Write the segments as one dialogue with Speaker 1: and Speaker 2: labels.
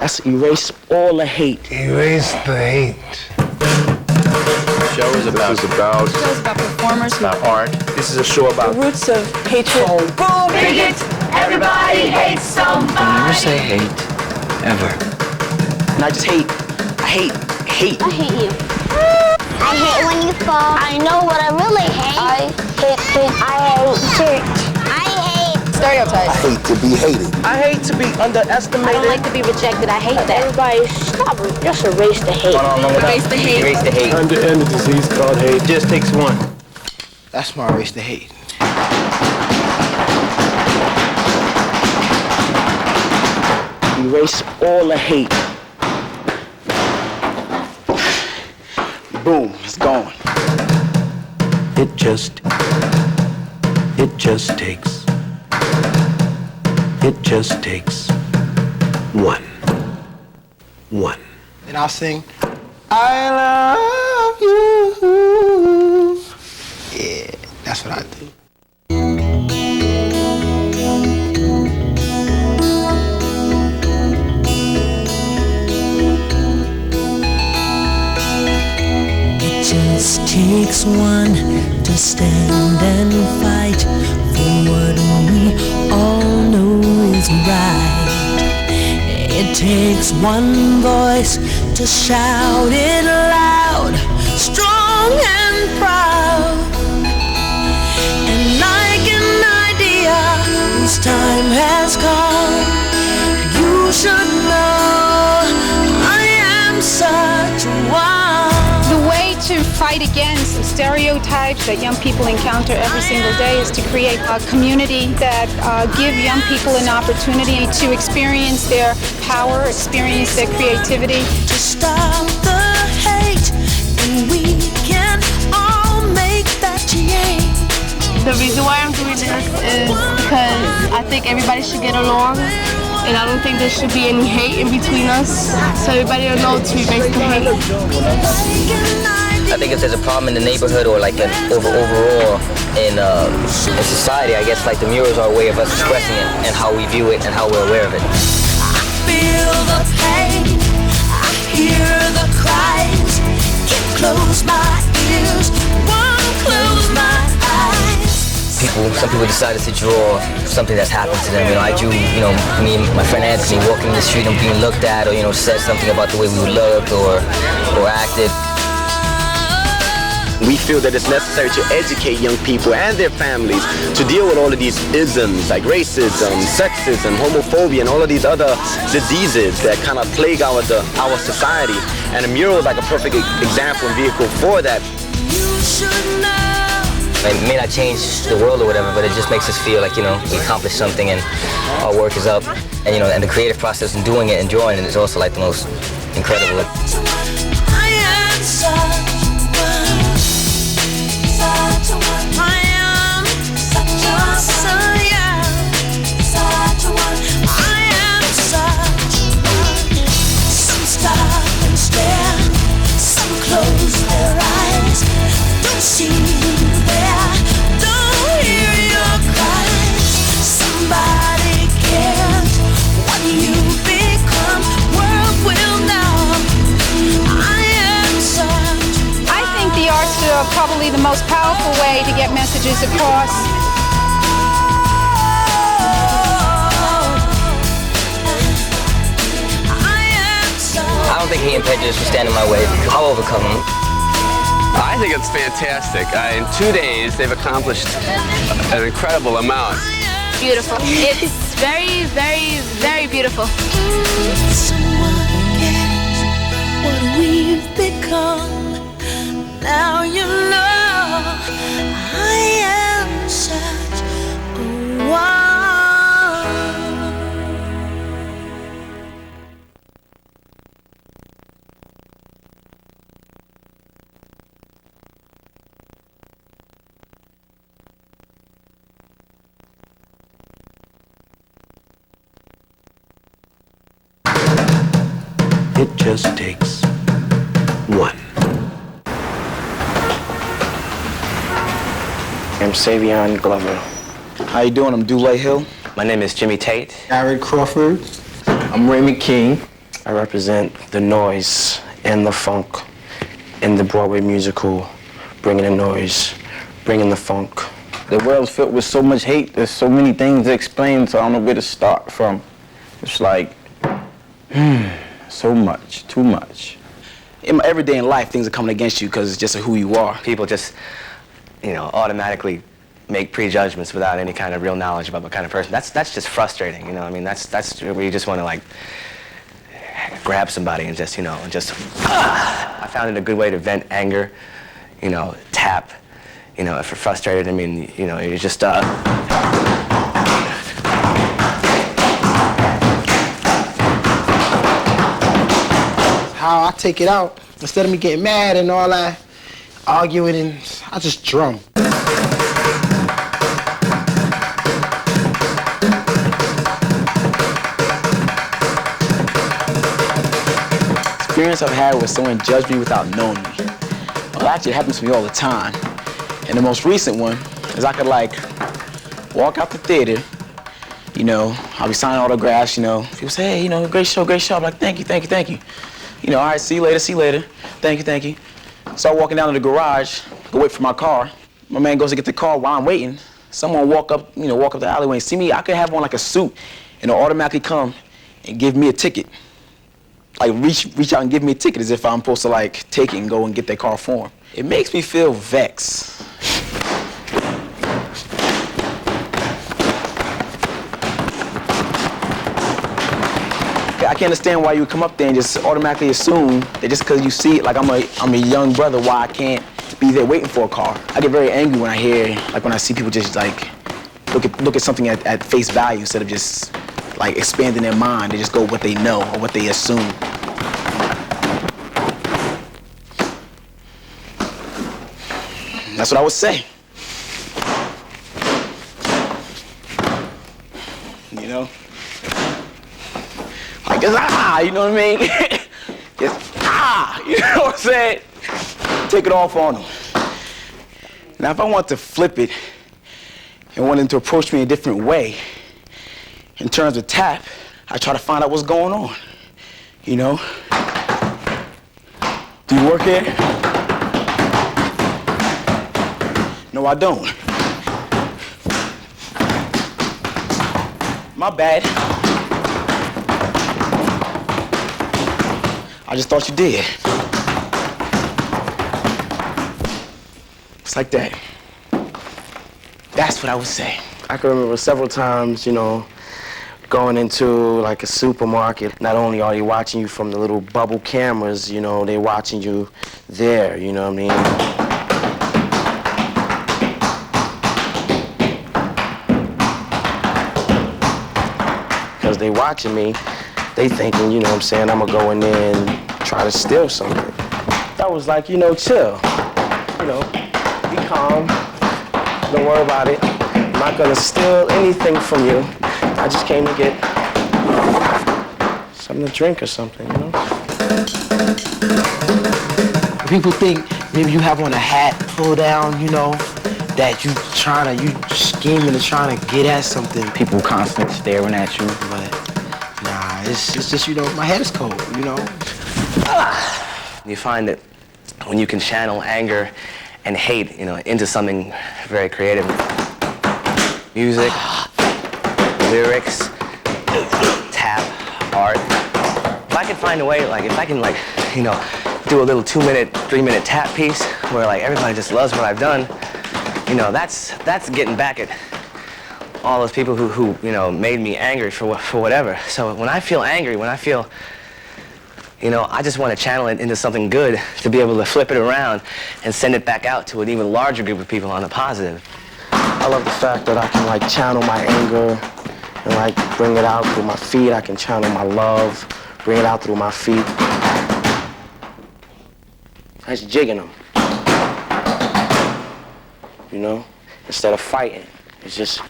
Speaker 1: That's erase all the hate.
Speaker 2: Erase the hate.
Speaker 3: Show is about
Speaker 4: performers,
Speaker 3: about art.
Speaker 1: This is a show about
Speaker 4: the roots of hatred.
Speaker 5: Boom, bigot! Everybody hates somebody!
Speaker 3: I never say hate, ever.
Speaker 1: And I just hate. I hate
Speaker 6: I hate you. I hate when you fall. I know what I really hate. I hate church. I hate
Speaker 4: Stereotypes.
Speaker 2: I hate to be hated.
Speaker 1: I hate to be underestimated.
Speaker 6: I don't like to be rejected. I hate that. Everybody, stop. Just erase the hate.
Speaker 4: Erase the hate.
Speaker 3: Erase the hate.
Speaker 7: Time to end a disease called hate.
Speaker 3: It just takes one.
Speaker 2: That's my erase the hate.
Speaker 1: Erase all the hate. Boom, it's gone.
Speaker 7: It just takes one.
Speaker 2: And I'll sing, I love you. Yeah, that's what I do.
Speaker 8: It just takes one to stand and fight for what we all know is right. It takes one voice to shout it loud, strong and proud. And like an idea whose time has come, you should know I am such one.
Speaker 4: The way to fight against the stereotypes that young people encounter every single day is to create a community that give young people an opportunity to experience their power, experience their creativity.
Speaker 8: To stop the hate, and we can all make that change.
Speaker 9: The reason why I'm doing this is because I think everybody should get along, and I don't think there should be any hate in between us, so everybody will know to erase the hate.
Speaker 3: I think if there's a problem in the neighborhood or like an overall in society, I guess like the murals are a way of us expressing it and how we view it and how we're aware of it.
Speaker 8: I feel the pain, I hear the cries, can't close my ears, won't close my eyes.
Speaker 3: Some people decided to draw something that's happened to them. You know, I drew, me and my friend Anthony walking in the street and being looked at, or said something about the way we looked or acted.
Speaker 1: We feel that it's necessary to educate young people and their families to deal with all of these isms like racism, sexism, homophobia, and all of these other diseases that kind of plague our society. And a mural is like a perfect example and vehicle for that.
Speaker 3: It may not change the world or whatever, but it just makes us feel like, we accomplished something and our work is up. And, and the creative process in doing it and drawing it is also like the most incredible.
Speaker 8: Close their eyes, don't see you there, don't hear your cries. Somebody cares what you become, world will know. I am such.
Speaker 4: I think the arts are probably the most powerful way to get messages across.
Speaker 3: I don't think hate and prejudice will stand in my way. I'll overcome them.
Speaker 10: I think it's fantastic. In 2 days, they've accomplished an incredible amount.
Speaker 9: Beautiful. It's very, very, very beautiful.
Speaker 8: Someone cares what we've become. Now you know I am such a one.
Speaker 7: It just takes one.
Speaker 1: I'm Savion Glover.
Speaker 2: How you doing? I'm Dulé Hill.
Speaker 3: My name is Jimmy Tate.
Speaker 2: Gary Crawford.
Speaker 11: I'm Raymond King.
Speaker 2: I represent the noise and the funk in the Broadway musical, bringing the noise, bringing the funk.
Speaker 11: The world's filled with so much hate. There's so many things to explain, so I don't know where to start from. It's like, so much, too much.
Speaker 2: In my everyday life, things are coming against you because it's just who you are.
Speaker 1: People just, you know, automatically make prejudgments without any kind of real knowledge about what kind of person. That's just frustrating, you know. I mean, that's where you just want to like grab somebody and just, you know, and just. I found it a good way to vent anger, you know, tap, you know, if you're frustrated. I mean, you know, you just.
Speaker 2: How I take it out, instead of me getting mad and all that, arguing, and I just drum. Experience I've had where someone judged me without knowing me. Well, actually, it happens to me all the time. And the most recent one is I could like walk out the theater, you know, I'll be signing autographs, you know. People say, hey, you know, great show, great show. I'm like, thank you, thank you, thank you. You know, all right, see you later, thank you, thank you. Start walking down to the garage, go wait for my car. My man goes to get the car while I'm waiting. Someone walk up the alleyway and see me. I could have on like a suit and they'll automatically come and give me a ticket. Like reach out and give me a ticket as if I'm supposed to like take it and go and get their car for them. It makes me feel vexed. I can't understand why you would come up there and just automatically assume that just because you see it, like I'm a young brother, why I can't be there waiting for a car. I get very angry when I hear, like when I see people just like look at something at face value instead of just like expanding their mind. They just go what they know or what they assume. That's what I would say. You know? Like, just, you know what I mean? Just, you know what I'm saying? Take it off on them. Now, if I want to flip it and want them to approach me a different way, in terms of tap, I try to find out what's going on, you know? Do you work here? No, I don't. My bad. I just thought you did. It's like that. That's what I would say. I can remember several times, you know, going into like a supermarket. Not only are they watching you from the little bubble cameras, you know, they're watching you there, you know what I mean? Because they watching me, they thinking, you know what I'm saying, I'm gonna go in there and try to steal something. That was like, you know, chill. You know, be calm. Don't worry about it. I'm not gonna steal anything from you. I just came to get something to drink or something, you know? People think maybe you have on a hat pull down, you know, that you scheming to trying to get at something.
Speaker 11: People constantly staring at you.
Speaker 2: But nah, it's just, you know, my head is cold, you know?
Speaker 1: You find that when you can channel anger and hate, you know, into something very creative, music, lyrics, tap, art. If I can find a way, like, if I can, like, you know, do a little 2-minute, 3-minute tap piece where, like, everybody just loves what I've done, you know, that's getting back at all those people who you know, made me angry for whatever. So when I feel angry, when I feel, you know, I just want to channel it into something good to be able to flip it around and send it back out to an even larger group of people on the positive.
Speaker 2: I love the fact that I can, like, channel my anger and, like, bring it out through my feet. I can channel my love, bring it out through my feet. That's jigging them. You know? Instead of fighting. It's just...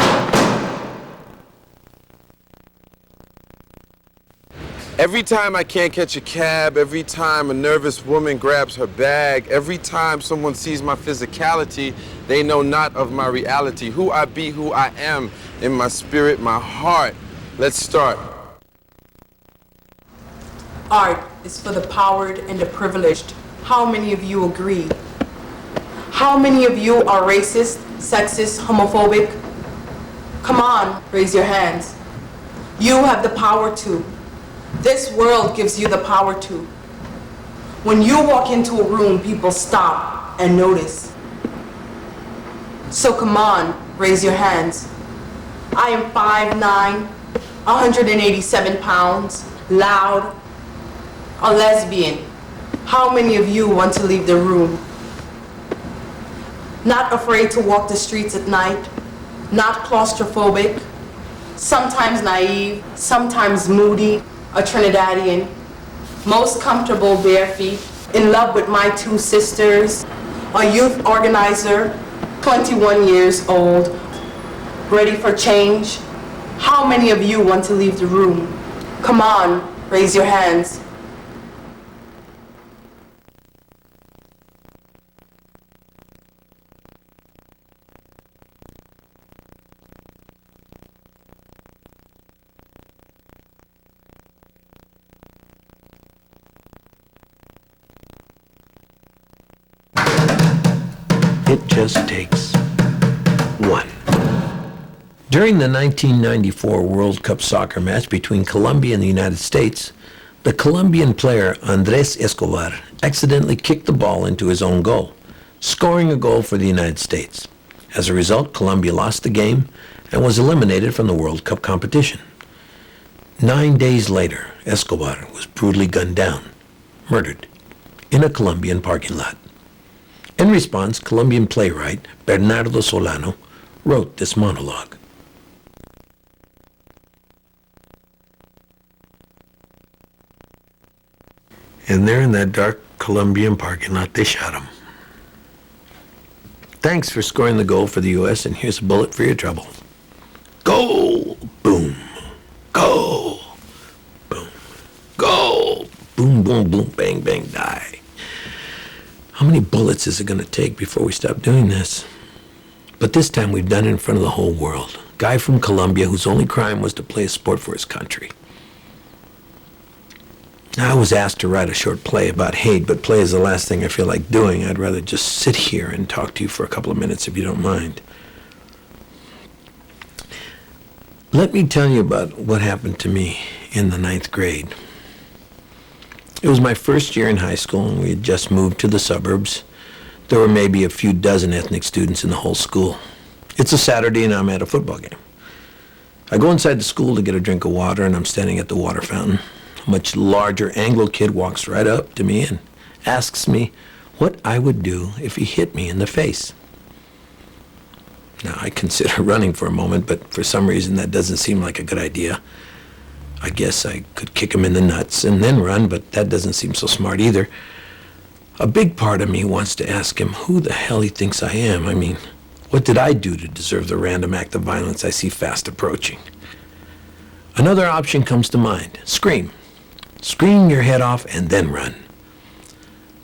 Speaker 12: Every time I can't catch a cab, every time a nervous woman grabs her bag, every time someone sees my physicality, they know not of my reality. Who I be, who I am, in my spirit, my heart. Let's start.
Speaker 13: Art is for the powered and the privileged. How many of you agree? How many of you are racist, sexist, homophobic? Come on, raise your hands. You have the power to. This world gives you the power to. When you walk into a room, people stop and notice. So come on, raise your hands. I am 5'9", 187 pounds, loud, a lesbian. How many of you want to leave the room? Not afraid to walk the streets at night, not claustrophobic, sometimes naive, sometimes moody, a Trinidadian, most comfortable bare feet, in love with my two sisters, a youth organizer, 21 years old, ready for change. How many of you want to leave the room? Come on, raise your hands.
Speaker 7: It just takes one.
Speaker 14: During the 1994 World Cup soccer match between Colombia and the United States, the Colombian player Andrés Escobar accidentally kicked the ball into his own goal, scoring a goal for the United States. As a result, Colombia lost the game and was eliminated from the World Cup competition. 9 days later, Escobar was brutally gunned down, murdered, in a Colombian parking lot. In response, Colombian playwright Bernardo Solano wrote this monologue. And there in that dark Colombian parking lot, they shot him. Thanks for scoring the goal for the U.S., and here's a bullet for your trouble. Goal! Boom! Goal! Boom! Goal! Boom, boom, boom, bang, bang, die. How many bullets is it going to take before we stop doing this? But this time we've done it in front of the whole world. Guy from Colombia whose only crime was to play a sport for his country. Now, I was asked to write a short play about hate, but play is the last thing I feel like doing. I'd rather just sit here and talk to you for a couple of minutes if you don't mind. Let me tell you about what happened to me in the 9th grade. It was my first year in high school, and we had just moved to the suburbs. There were maybe a few dozen ethnic students in the whole school. It's a Saturday, and I'm at a football game. I go inside the school to get a drink of water, and I'm standing at the water fountain. A much larger Anglo kid walks right up to me and asks me what I would do if he hit me in the face. Now, I consider running for a moment, but for some reason that doesn't seem like a good idea. I guess I could kick him in the nuts and then run, but that doesn't seem so smart either. A big part of me wants to ask him who the hell he thinks I am. I mean, what did I do to deserve the random act of violence I see fast approaching? Another option comes to mind. Scream. Scream your head off and then run.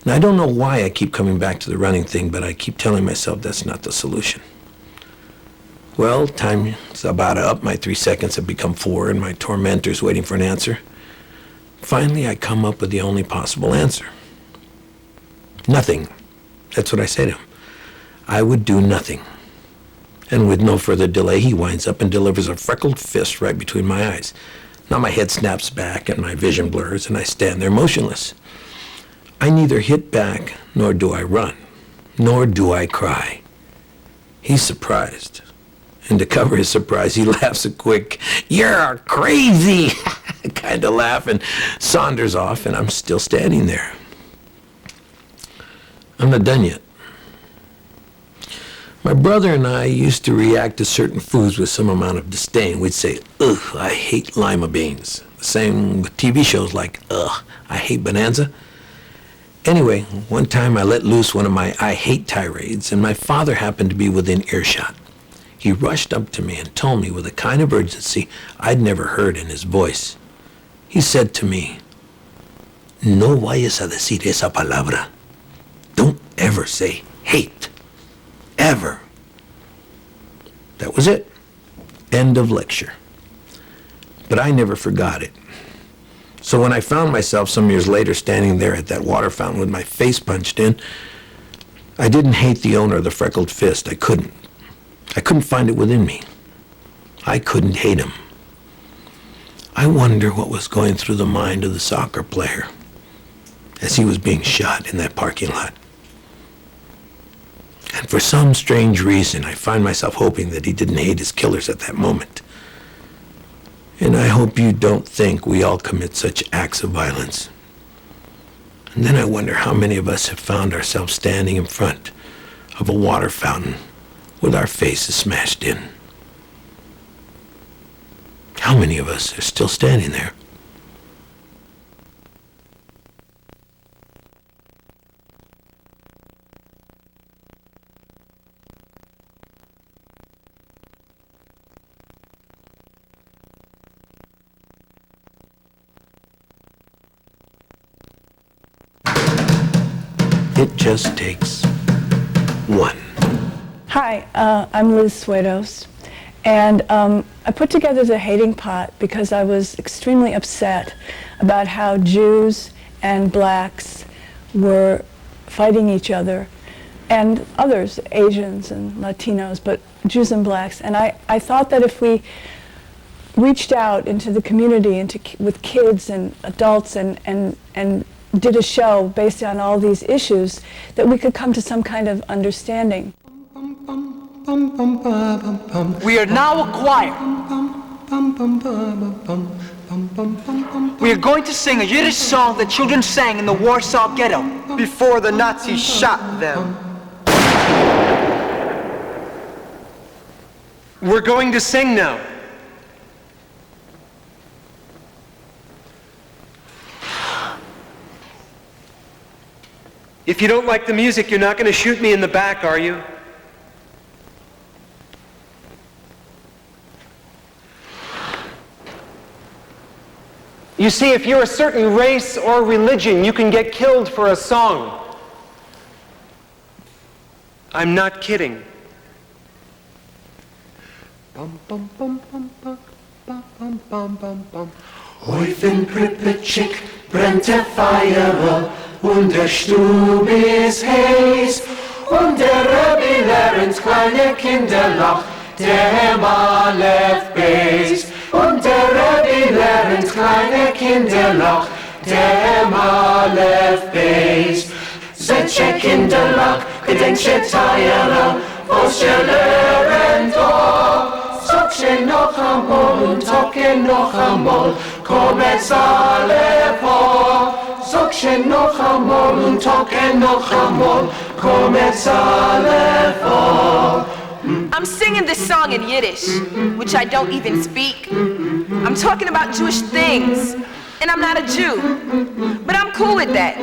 Speaker 14: Now, I don't know why I keep coming back to the running thing, but I keep telling myself that's not the solution. Well, time's about up. My 3 seconds have become 4, and my tormentor's waiting for an answer. Finally, I come up with the only possible answer. Nothing. That's what I say to him. I would do nothing. And with no further delay, he winds up and delivers a freckled fist right between my eyes. Now my head snaps back and my vision blurs, and I stand there motionless. I neither hit back, nor do I run, nor do I cry. He's surprised. And to cover his surprise, he laughs a quick, "You're crazy," kind of laugh, and saunters off, and I'm still standing there. I'm not done yet. My brother and I used to react to certain foods with some amount of disdain. We'd say, "Ugh, I hate lima beans." The same with TV shows like, "Ugh, I hate Bonanza." Anyway, one time I let loose one of my I hate tirades, and my father happened to be within earshot. He rushed up to me and told me with a kind of urgency I'd never heard in his voice. He said to me, "No vayas a decir esa palabra. Don't ever say hate. Ever." That was it. End of lecture. But I never forgot it. So when I found myself some years later standing there at that water fountain with my face punched in, I didn't hate the owner of the freckled fist. I couldn't. I couldn't find it within me. I couldn't hate him. I wonder what was going through the mind of the soccer player as he was being shot in that parking lot. And for some strange reason, I find myself hoping that he didn't hate his killers at that moment. And I hope you don't think we all commit such acts of violence. And then I wonder how many of us have found ourselves standing in front of a water fountain with our faces smashed in. How many of us are still standing there? It just takes one.
Speaker 15: Hi, I'm Liz Suedos, and I put together the Hating Pot because I was extremely upset about how Jews and blacks were fighting each other, and others, Asians and Latinos, but Jews and blacks. And I thought that if we reached out into the community, with kids and adults, and did a show based on all these issues, that we could come to some kind of understanding.
Speaker 16: We are now a choir. We are going to sing a Yiddish song that children sang in the Warsaw Ghetto before the Nazis shot them. We're going to sing now. If you don't like the music, you're not going to shoot me in the back, are you? You see, if you're a certain race or religion, you can get killed for a song. I'm not kidding.
Speaker 8: Häuf in Pripyat brennt der Feuer und der Stub ist heiß und der Rebbe lernt kleine Kinder lacht der Aleph Beis und der Rebbe lernt kleine Kinder lacht der Aleph Beis. Setze Kinder lacht, gedenkje Teile, was ihr lernt Sag je noch einmal und sag je noch einmal, komm jetzt alle vor. Sag je noch einmal und sag je noch einmal, komm jetzt alle vor.
Speaker 17: I'm singing this song in Yiddish, which I don't even speak. I'm talking about Jewish things, and I'm not a Jew, but I'm cool with that.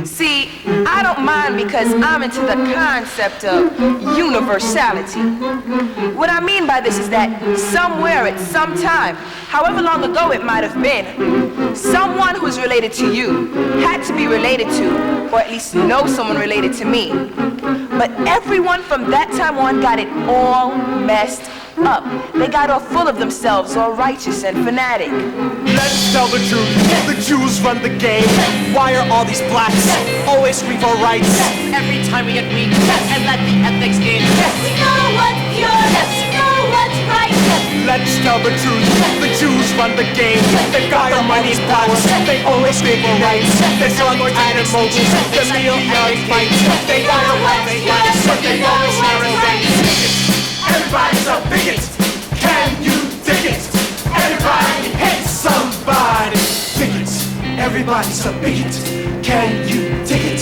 Speaker 17: See, I don't mind because I'm into the concept of universality. What I mean by this is that somewhere at some time, however long ago it might have been, someone who's related to you had to be related to, or at least know someone related to me. But everyone from that time on got it all messed up. They got all full of themselves, all righteous and fanatic.
Speaker 16: Let's tell the truth, the Jews run the game. Why are all these blacks always scream for rights? Every time we get weak and let the ethics in.
Speaker 8: We know what's pure, we know what's right.
Speaker 16: Let's tell the truth, the Jews run the game. They've got the money's powers, they always scream for rights. They slug animals, the meal and fights. They got a love, they got a but they always share a right.
Speaker 8: Everybody's a bigot, can you dig it? Everybody hates somebody. Bigot, everybody's a bigot, can you dig it?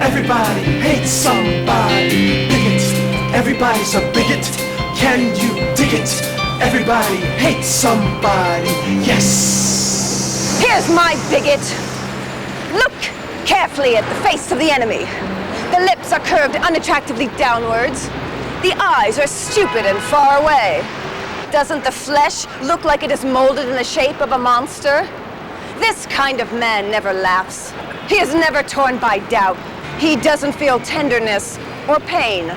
Speaker 8: Everybody hates somebody. Bigot, everybody's a bigot, can you dig it? Everybody hates somebody, yes.
Speaker 17: Here's my bigot. Look carefully at the face of the enemy. The lips are curved unattractively downwards. The eyes are stupid and far away. Doesn't the flesh look like it is molded in the shape of a monster? This kind of man never laughs. He is never torn by doubt. He doesn't feel tenderness or pain.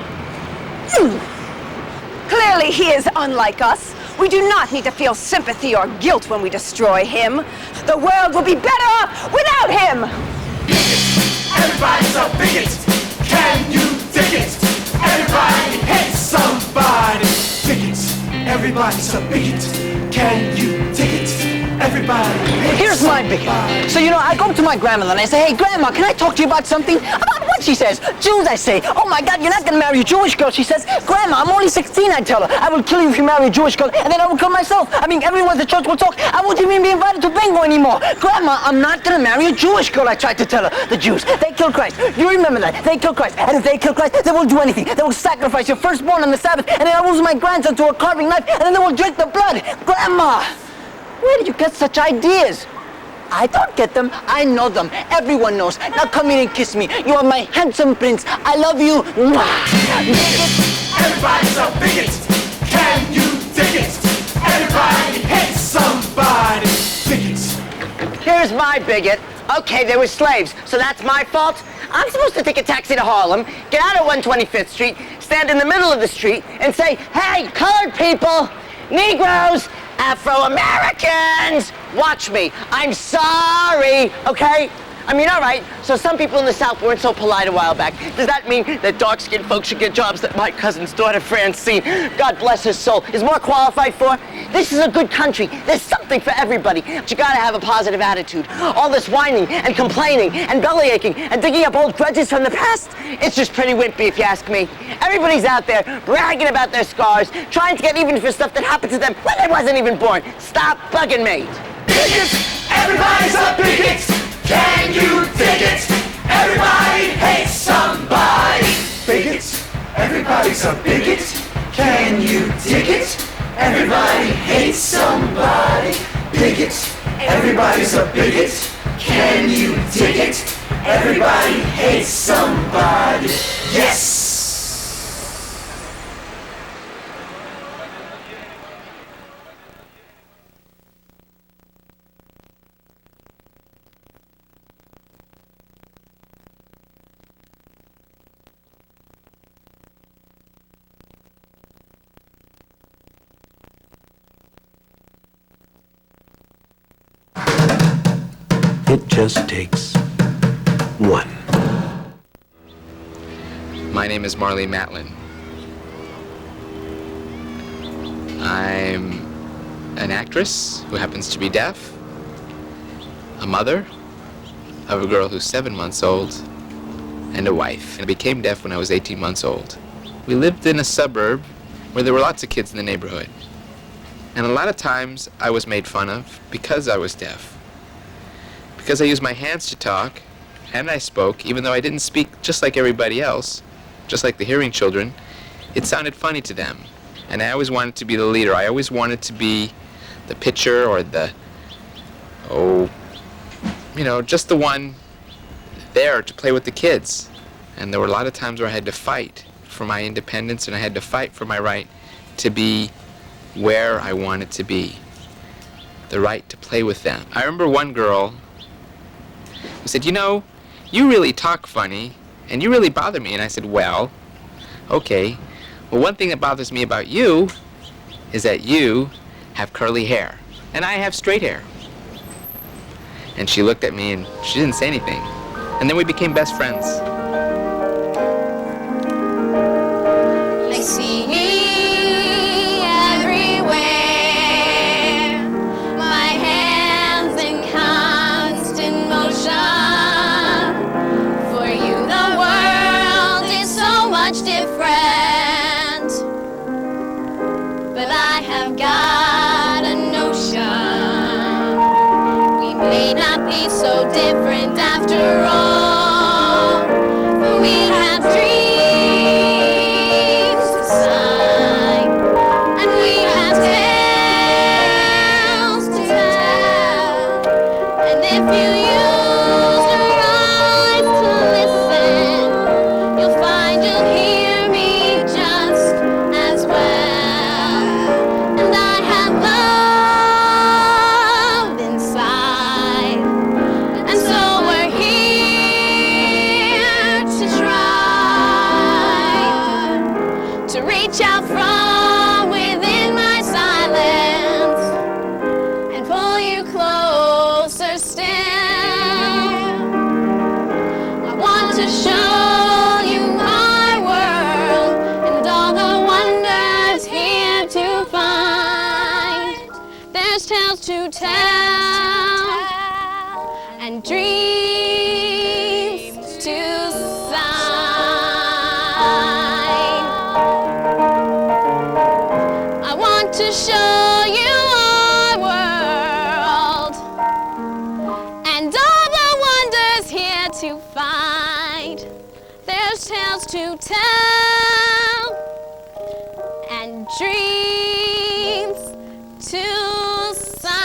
Speaker 17: Clearly he is unlike us.
Speaker 18: We do not need to feel sympathy or guilt when we destroy him. The world will be better off without him!
Speaker 16: Everybody's a bigot. Can you dig it? Everybody hates somebody. Bigots. Everybody's a bigot. Can you dig it? Everybody hates
Speaker 19: Here's my bigot. So, you know, I go to my grandmother and I say, hey, Grandma, can I talk to you about something? About what, she says? Jews, I say. Oh, my God, you're not going to marry a Jewish girl, she says. Grandma, I'm only 16, I tell her. I will kill you if you marry a Jewish girl, and then I will kill myself. I mean, everyone at the church will talk. I won't even be invited to bingo anymore. Grandma, I'm not going to marry a Jewish girl, I tried to tell her. The Jews, they kill Christ. You remember that. They kill Christ. And if they kill Christ, they will do anything. They will sacrifice your firstborn on the Sabbath, and then I will lose my grandson to a carving knife, and then they will drink the blood. Grandma! Where did you get such ideas? I don't get them. I know them. Everyone knows. Now come here and kiss me. You are my handsome prince. I love you.
Speaker 16: Everybody's a bigot. Can you dig it? Everybody hates somebody. Bigots.
Speaker 19: Here's my bigot. Okay, they were slaves, so that's my fault? I'm supposed to take a taxi to Harlem, get out at 125th Street, stand in the middle of the street, and say, hey, colored people, Negroes, Afro-Americans, watch me. I'm sorry, okay? I mean, all right, so some people in the South weren't so polite a while back. Does that mean that dark-skinned folks should get jobs that my cousin's daughter, Francine, God bless her soul, is more qualified for? This is a good country. There's something for everybody. But you gotta have a positive attitude. All this whining and complaining and bellyaching and digging up old grudges from the past, it's just pretty wimpy if you ask me. Everybody's out there bragging about their scars, trying to get even for stuff that happened to them when they wasn't even born. Stop bugging me.
Speaker 16: Bigots! Everybody's a bigot! Can you dig it? Everybody hates somebody. Bigots. Everybody's a bigot. Can you dig it? Everybody hates somebody. Bigots. Everybody's a bigot. Can you dig it? Everybody hates somebody. Yes.
Speaker 7: It just takes one.
Speaker 20: My name is Marley Matlin. I'm an actress who happens to be deaf, a mother of a girl who's 7 months old, and a wife. And I became deaf when I was 18 months old. We lived in a suburb where there were lots of kids in the neighborhood. And a lot of times I was made fun of because I was deaf. Because I used my hands to talk, and I spoke, even though I didn't speak just like everybody else, just like the hearing children, it sounded funny to them. And I always wanted to be the leader. I always wanted to be the pitcher or the, just the one there to play with the kids. And there were a lot of times where I had to fight for my independence, and I had to fight for my right to be where I wanted to be. The right to play with them. I remember one girl who said, you know, you really talk funny, and you really bother me. And I said, well, okay. Well, one thing that bothers me about you is that you have curly hair, and I have straight hair. And she looked at me, and she didn't say anything. And then we became best friends.
Speaker 5: I see everywhere, my hands in constant motion. For you the world is so much different, but I have got a notion we may not be so different after all, for we have dreams to sign, and we have tales to tell. And if you use your eyes to listen, you'll find you'll hear me
Speaker 21: to show you my world and all the wonders here to find. There's tales to tell and dreams to sign. I want to show you our world and all the wonders here to find. There's tales to tell and dreams to sign.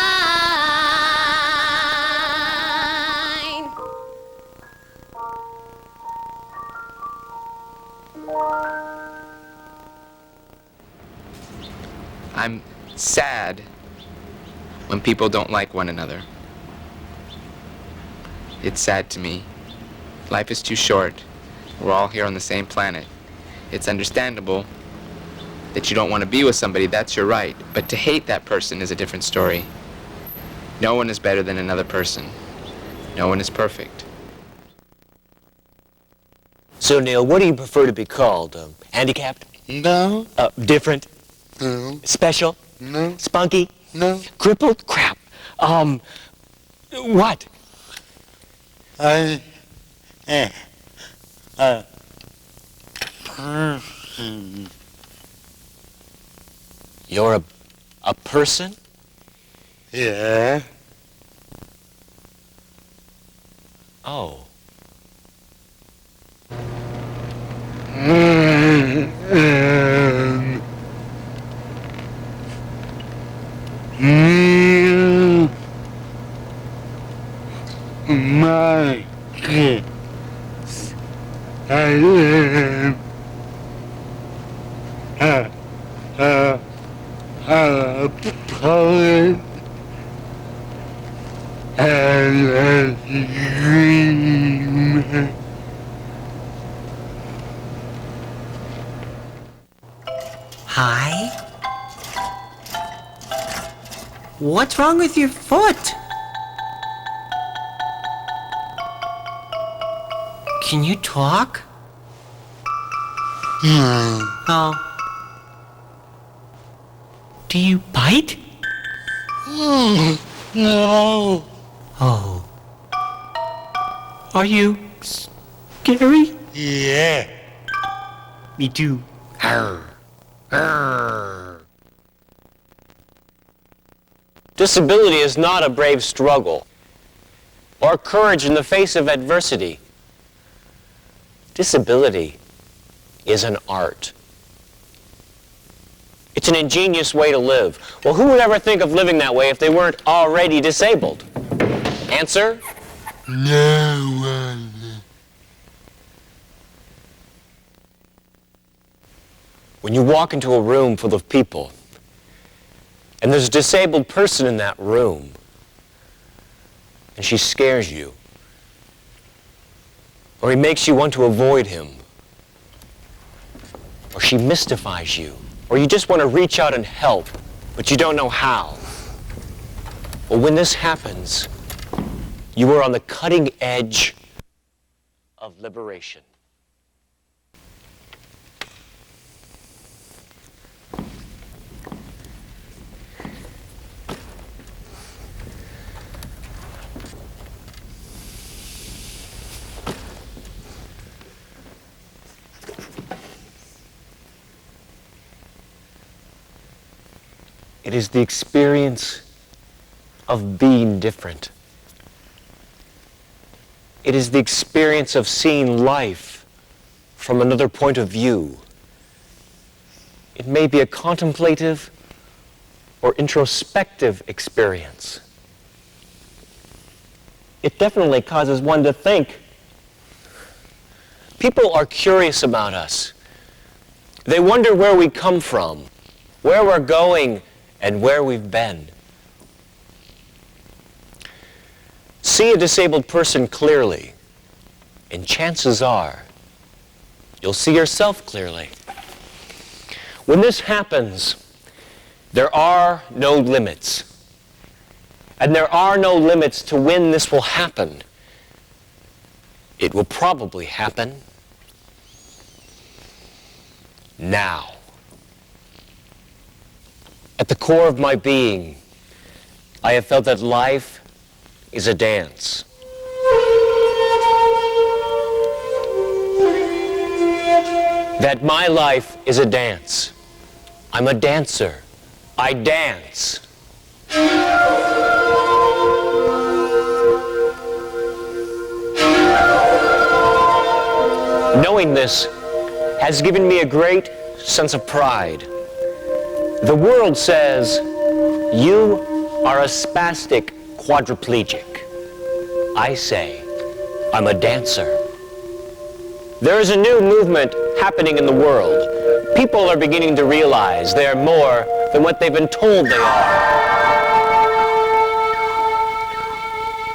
Speaker 20: I'm sad when people don't like one another. It's sad to me. Life is too short. We're all here on the same planet. It's understandable that you don't want to be with somebody, that's your right. But to hate that person is a different story. No one is better than another person. No one is perfect.
Speaker 22: So, Neil, what do you prefer to be called? Handicapped?
Speaker 23: No.
Speaker 22: Different?
Speaker 23: No.
Speaker 22: Special?
Speaker 23: No.
Speaker 22: Spunky?
Speaker 23: No.
Speaker 22: Crippled? Crap. What?
Speaker 23: Person.
Speaker 22: You're a person?
Speaker 23: Yeah.
Speaker 22: Oh.
Speaker 23: My kids, I live a poet and a dreamer.
Speaker 24: Hi? What's wrong with your foot? Can you talk?
Speaker 23: No.
Speaker 24: Oh. Do you bite?
Speaker 23: No.
Speaker 24: Oh. Are you scary?
Speaker 23: Yeah.
Speaker 24: Me too.
Speaker 23: Arr. Arr.
Speaker 22: Disability is not a brave struggle or courage in the face of adversity. Disability is an art. It's an ingenious way to live. Well, who would ever think of living that way if they weren't already disabled? Answer?
Speaker 23: No one.
Speaker 22: When you walk into a room full of people, and there's a disabled person in that room, and she scares you, or he makes you want to avoid him, or she mystifies you, or you just want to reach out and help, but you don't know how. Well, when this happens, you are on the cutting edge of liberation. It is the experience of being different. It is the experience of seeing life from another point of view. It may be a contemplative or introspective experience. It definitely causes one to think. People are curious about us. They wonder where we come from, where we're going, and where we've been. See a disabled person clearly, and chances are you'll see yourself clearly. When this happens, there are no limits. And there are no limits to when this will happen. It will probably happen now. At the core of my being, I have felt that life is a dance. That my life is a dance. I'm a dancer. I dance. Knowing this has given me a great sense of pride. The world says, you are a spastic quadriplegic. I say, I'm a dancer. There is a new movement happening in the world. People are beginning to realize they are more than what they've been told they are.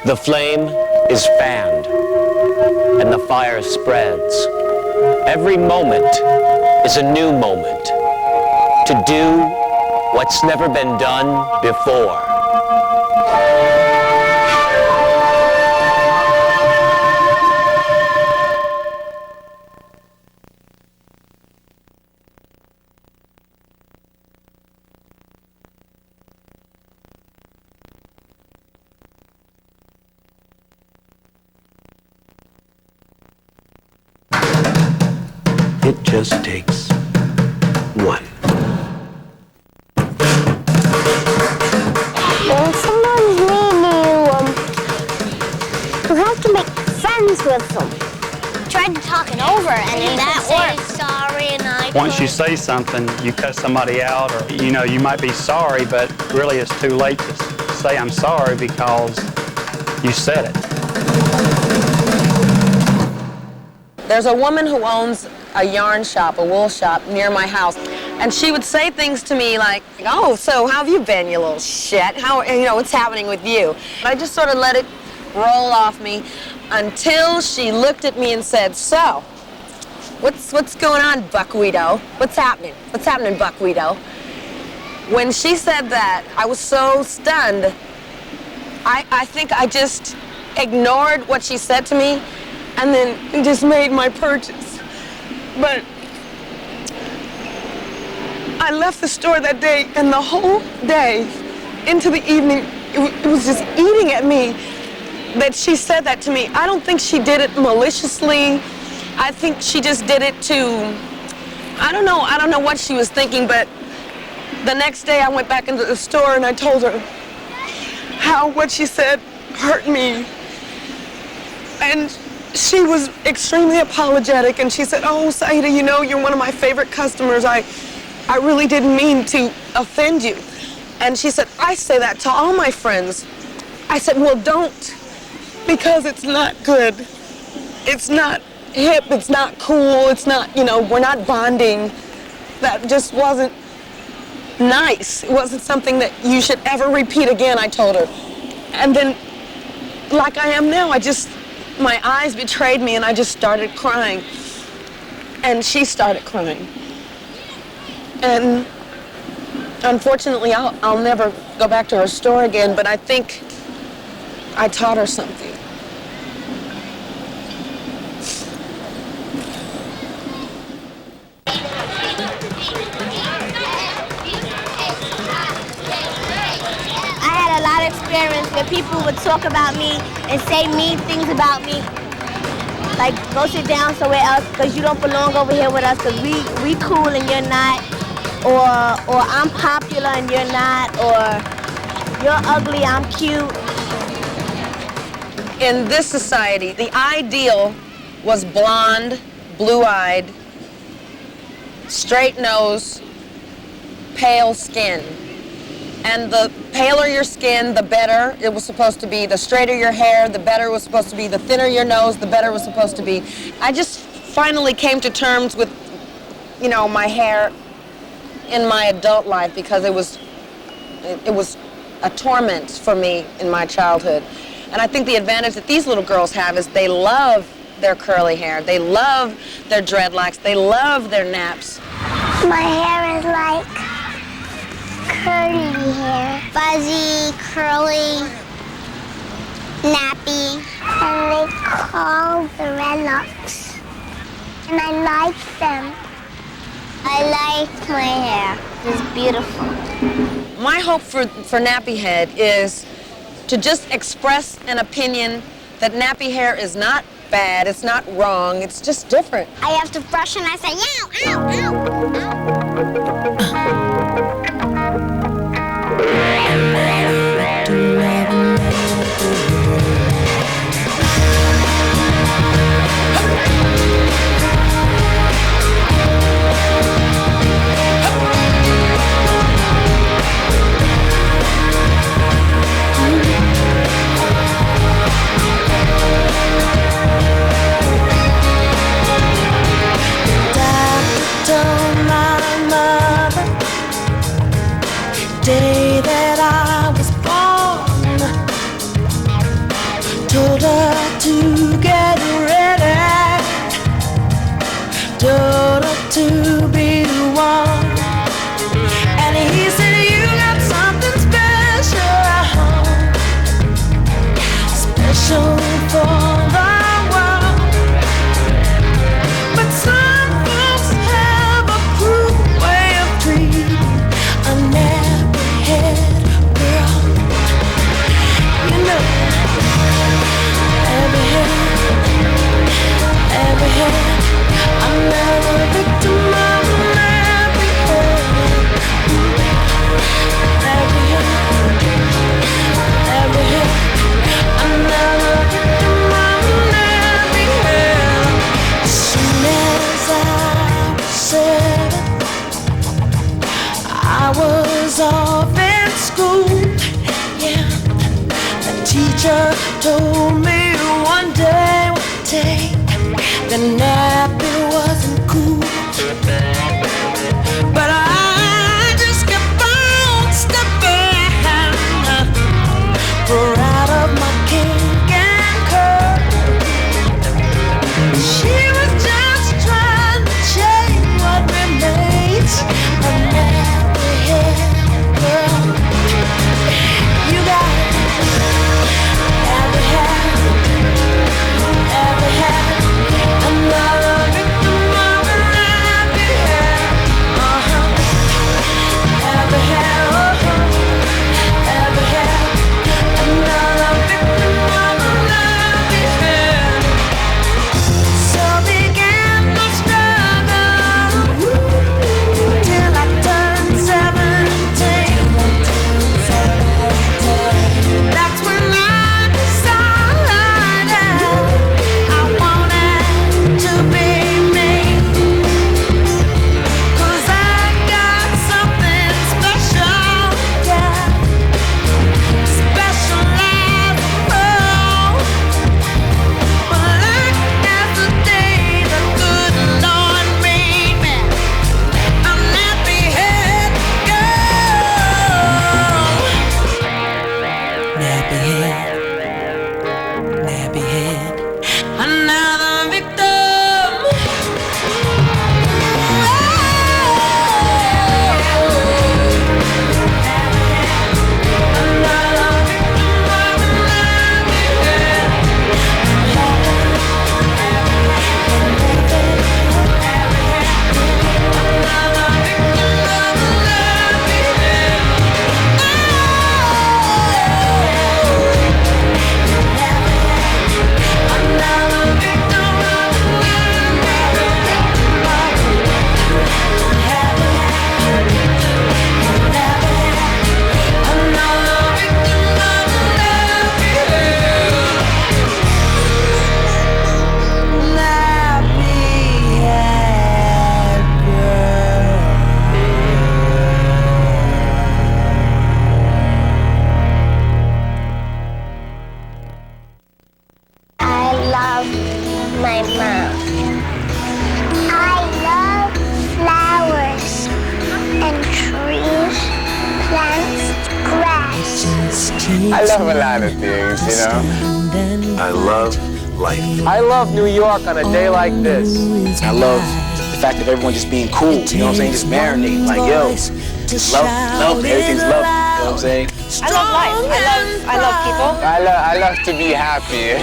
Speaker 22: The flame is fanned, and the fire spreads. Every moment is a new moment to do what's never been done before.
Speaker 7: It just takes one.
Speaker 21: When someone's mean you have to make friends with them. Tried to talk it over, and then that works. Sorry, and I.
Speaker 4: Once you say something, you cut somebody out, or you might be sorry, but really it's too late to say I'm sorry because you said it.
Speaker 13: There's a woman who owns a yarn shop, a wool shop near my house, and she would say things to me like, "Oh, so how have you been, you little shit? How, what's happening with you?" I just sort of let it roll off me until she looked at me and said, "So, what's going on, Buckwheato? What's happening? What's happening, Buckwheato?" When she said that, I was so stunned. I think I just ignored what she said to me and then just made my purchase. But I left the store that day, and the whole day into the evening, it was just eating at me that she said that to me. I don't think she did it maliciously. I think she just did it to, I don't know what she was thinking, but the next day I went back into the store and I told her how what she said hurt me. And she was extremely apologetic, and she said, "Oh, Saida, you're one of my favorite customers. I really didn't mean to offend you." And she said, "I say that to all my friends." I said, "Well, don't, because it's not good. It's not hip, it's not cool, it's not, we're not bonding. That just wasn't nice. It wasn't something that you should ever repeat again," I told her. And then, like I am now, my eyes betrayed me and I just started crying. And she started crying. And unfortunately, I'll never go back to her store again, but I think I taught her something.
Speaker 21: I had a lot of experience where people would talk about me and say mean things about me. Like, go sit down somewhere else because you don't belong over here with us because we cool and you're not. Or I'm popular and you're not. Or you're ugly, I'm cute.
Speaker 13: In this society, the ideal was blonde, blue-eyed, straight nose, pale skin. And the paler your skin, the better it was supposed to be. The straighter your hair, the better it was supposed to be. The thinner your nose, the better it was supposed to be. I just finally came to terms with, my hair in my adult life because it was a torment for me in my childhood. And I think the advantage that these little girls have is they love their curly hair. They love their dreadlocks. They love their naps.
Speaker 21: My hair is like curly hair. Fuzzy, curly. Nappy, and they call the Redlocks. And I like them. I like my hair. It's beautiful.
Speaker 3: My hope for nappy head is to just express an opinion that nappy hair is not bad, it's not wrong, it's just different.
Speaker 21: I have to brush and I say, ow, ow, ow.
Speaker 16: Day that I was born, told her to get ready, told her to be the one, and he said, you got something special, special for the world, but some folks have a cruel way of treating a nappy-head girl. You know, every head, I'm never a victim of a nappy head. Every head, I'm never a victim of a nappy head. As soon as I was 7, I was off in school, yeah. The teacher told me one day the nappy wasn't cool, but I just kept on stepping right out of my kink and curl. She was just trying to change what remains a nappy-head girl. You got every head, another victim of a nappy head. Every head, every head, another victim of a nappy head. So began my struggle till I turned 17. That's when I decided I wanted to be me, 'cause I got something special, yeah, special as a pearl. But as the day the good Lord made me, a nappy-head girl. Nappy head, another victim. I love my mom. I love flowers and trees, plants, grass.
Speaker 11: I love a lot of things, you know.
Speaker 2: I love life.
Speaker 11: I love New York on a day like this.
Speaker 2: I love the fact of everyone just being cool, you know what I'm saying? Just marinating, like, yo, just love, everything's love. know what I'm saying?
Speaker 18: I love life. I love people.
Speaker 11: I love to be happy.
Speaker 1: It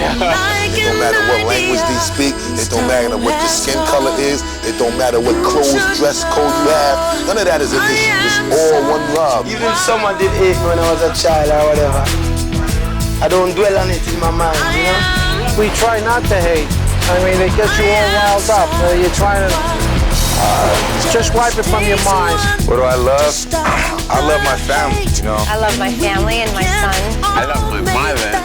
Speaker 1: don't matter what language they speak. It don't matter what your skin color is. It don't matter what clothes, dress code you have. None of that is an issue. It's all one love.
Speaker 6: Even if someone did hate me when I was a child or whatever, I don't dwell on it in my mind, you know?
Speaker 9: We try not to hate. I mean, it gets you all riled up. You're trying to just wipe it from your mind.
Speaker 1: What do I love? I love my family, you know?
Speaker 18: I love my family and my son.
Speaker 11: I love my mother.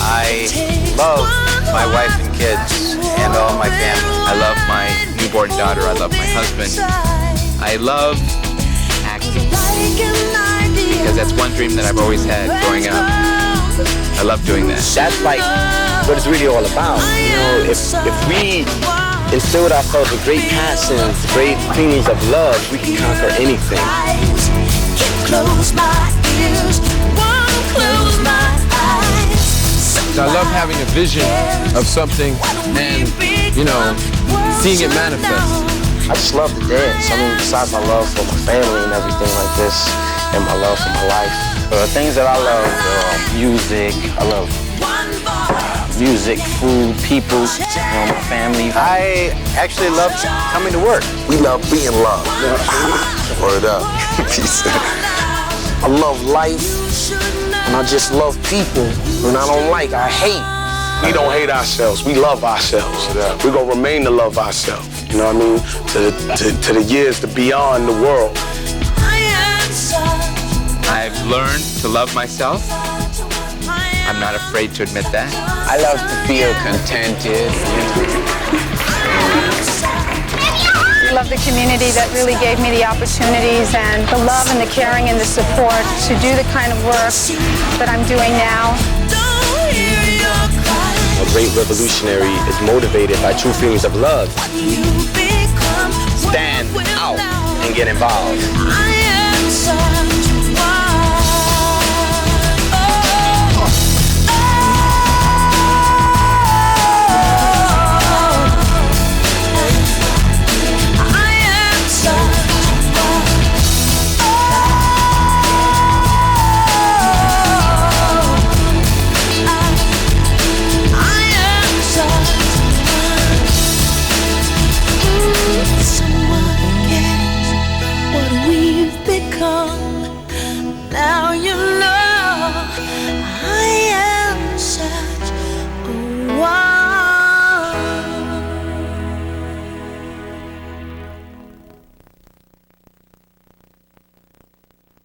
Speaker 11: I love my wife and kids and all my family.
Speaker 20: I love my newborn daughter. I love my husband. I love acting because that's one dream that I've always had growing up. I love doing that.
Speaker 11: That's like what it's really all about. You know, if we instill ourselves with great passions, great feelings of love, we can conquer anything.
Speaker 16: Close my ears, won't close my eyes.
Speaker 12: I love having a vision of something and, you know, seeing it manifest.
Speaker 11: I just love to dance. I mean, besides my love for my family and everything like this, and my love for my life. The things that I love, music, I love music, food, people, you know, my family. I actually love coming to work.
Speaker 1: We love being loved. Word up. Peace.
Speaker 6: I love life, and I just love people. When I don't like, I hate. We don't hate ourselves. We love ourselves. We're going to remain to love ourselves. You know what I mean? To the years, to beyond the world.
Speaker 20: I've learned to love myself. I'm not afraid to admit that.
Speaker 11: I love to feel contented.
Speaker 10: I love the community that really gave me the opportunities and the love and the caring and the support to do the kind of work that I'm doing now.
Speaker 11: A great revolutionary is motivated by true feelings of love. Stand out and get involved.